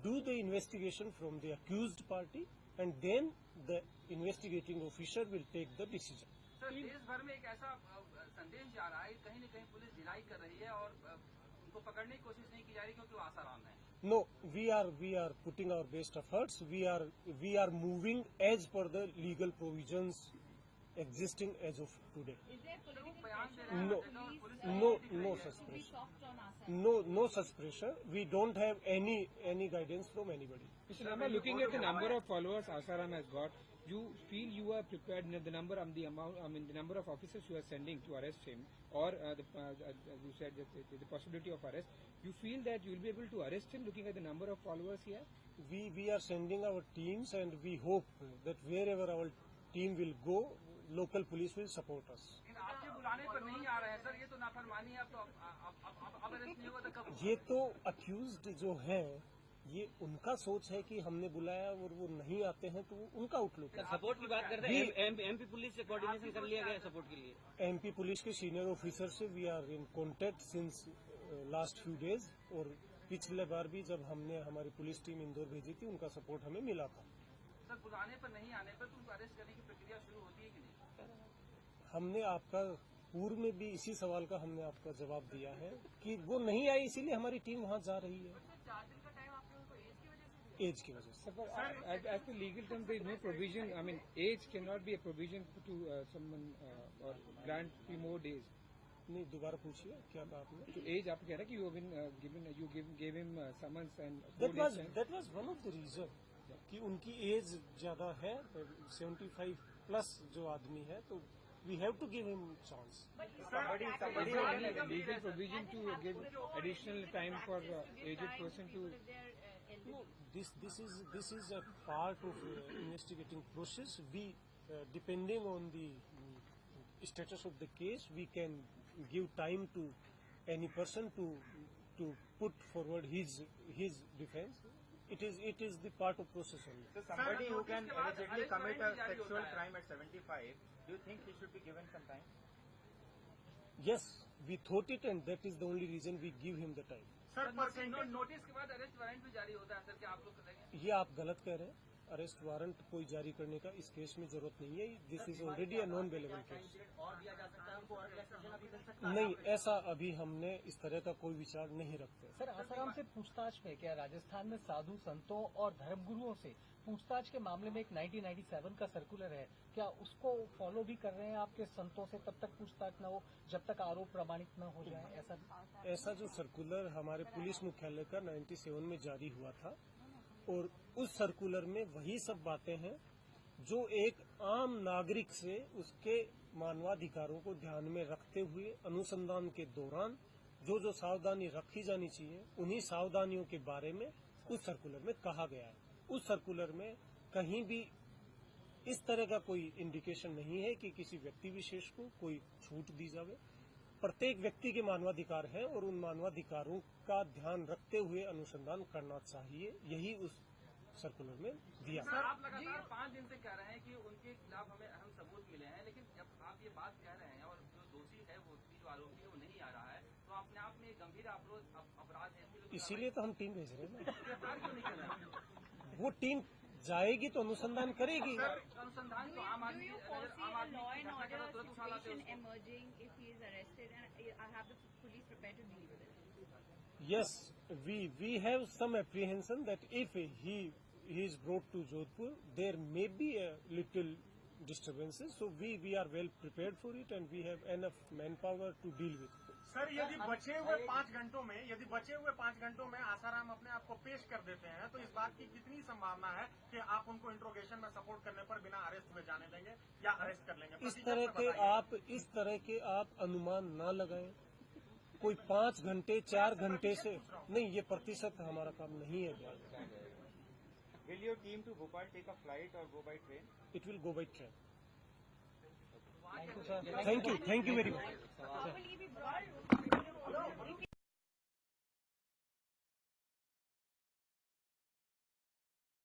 do the investigation from the accused party, and then the investigating officer will take the decision. Sir, देश भर में एक ऐसा संदेश जा रहा है, कहीं न कहीं पुलिस ढिलाई कर रही है और उनको पकड़ने की कोशिश नहीं की जा रही क्योंकि वो आसाराम है। No, we are putting our best efforts. We are moving as per the legal provisions existing as of today. Is there political pressure? No such pressure. No such pressure. We don't have any guidance from anybody. Mr. Lamba, looking at the number of followers Asaram has got, you feel you are prepared? The number of officers you are sending to arrest him, or as you said, the possibility of arrest. You feel that you will be able to arrest him, looking at the number of followers here? We are sending our teams, and we hope that wherever our team will go, local police will support us. आपके बुलाने पर नहीं आ रहे हैं sir, ये तो नाफरमानी है। अब अरेस्ट नहीं हुआ तो कब? ये तो अक्यूज्ड जो हैं, ये उनका सोच है कि हमने बुलाया और वो नहीं आते हैं, तो उनका आउटलुक है। सपोर्ट की बात करते हैं, एमपी पुलिस से कोऑर्डिनेशन कर लिया गया सपोर्ट के लिए। एमपी पुलिस के सीनियर ऑफिसर से we are in contact since last few days, और पिछले बार भी जब हमने हमारी पुलिस टीम इंदौर भेजी थी, उनका सपोर्ट हमें मिला था। सर, बुलाने पर नहीं आने पर उनको अरेस्ट करने की प्रक्रिया शुरू होती है कि नहीं? हमने आपका पूर्व में भी इसी सवाल का हमने आपका जवाब दिया है कि वो नहीं आई, इसीलिए हमारी टीम वहाँ जा रही है। 4 दिन का टाइम आपने उनको एज की वजह से As per legal terms, there is no provision. I mean, age cannot be a provision to someone or grant 3 more days. नहीं, दोबारा पूछिए, क्या कहा आपने? तो एज आप कह रहे हैं कि you gave him summons and that was one of the reason कि उनकी एज ज्यादा है, 75 प्लस जो आदमी है, तो we have to give him chance. Somebody legal provision to give additional time for aged person to. No, this is a part of investigating process. We depending on the status of the case, we can give time to any person to put forward his defense. It is the part of process only. So somebody who can allegedly commit a sexual crime at 75, do you think he should be given some time? Yes, we thought it, and that is the only reason we give him the time. Sir, notice के बाद arrest warrant भी जारी होता है sir, क्या आप लोग करेंगे? ये आप गलत कह रहे हैं। अरेस्ट वारंट कोई जारी करने का इस केस में जरूरत नहीं है। This is already a non available case. और दिया जा सकता है उनको, और रिलैक्सेशन अभी मिल सकता है? नहीं, ऐसा अभी हमने इस तरह का कोई विचार नहीं रखते। सर, आसाराम से पूछताछ में क्या राजस्थान में साधु संतों और धर्मगुरुओं से पूछताछ के मामले में एक 1997 का सर्कुलर है, क्या उसको फॉलो भी कर रहे हैं आपके संतों से तब तक पूछताछ न हो जब तक आरोप प्रमाणित न हो जाए? ऐसा जो सर्कुलर हमारे पुलिस मुख्यालय का 97 में जारी हुआ था, और उस सर्कुलर में वही सब बातें हैं जो एक आम नागरिक से उसके मानवाधिकारों को ध्यान में रखते हुए अनुसंधान के दौरान जो सावधानी रखी जानी चाहिए, उन्हीं सावधानियों के बारे में उस सर्कुलर में कहा गया है। उस सर्कुलर में कहीं भी इस तरह का कोई इंडिकेशन नहीं है कि किसी व्यक्ति विशेष को कोई छूट दी जावे। प्रत्येक व्यक्ति के मानवाधिकार है, और उन मानवाधिकारों का ध्यान रखते हुए अनुसंधान करना चाहिए, यही उस सर्कुलर में दिया। सर, आप लगातार 5 दिन से कह रहे हैं कि उनके खिलाफ हमें अहम सबूत मिले हैं, लेकिन जब आप ये बात कह रहे हैं और जो दोषी है वो जो आरोपी है वो नहीं आ रहा है, तो अपने आप में गंभीर अपराध है। इसीलिए तो हम टीम भेज रहे हैं ना। गिरफ्तार क्यों नहीं कर रहे हैं? वो टीम जाएगी तो अनुसंधान करेगी। अनुसंधान तो आम आदमी law and order situation emerging if he is arrested, and I have the police prepared to deal with it? Yes, we have some apprehension that if he is brought to Jodhpur, there may be a little disturbances. So we are well prepared for it, and we have enough manpower to deal with it. Sir, यदि बचे हुए 5 घंटों में आसाराम अपने आप को पेश कर देते हैं, तो इस बात की कितनी संभावना है कि आप उनको इंट्रोगेशन में सपोर्ट करने पर बिना अरेस्ट हुए जाने देंगे या अरेस्ट कर लेंगे? इस तरह के आप अनुमान ना लगाएं। कोई 5 घंटे 4 घंटे से नहीं, ये प्रतिशत हमारा काम नहीं है। Will your team to Bhopal take a flight or go by train? It will go by train. Thank you, sir. Thank you very much. How will he be brought?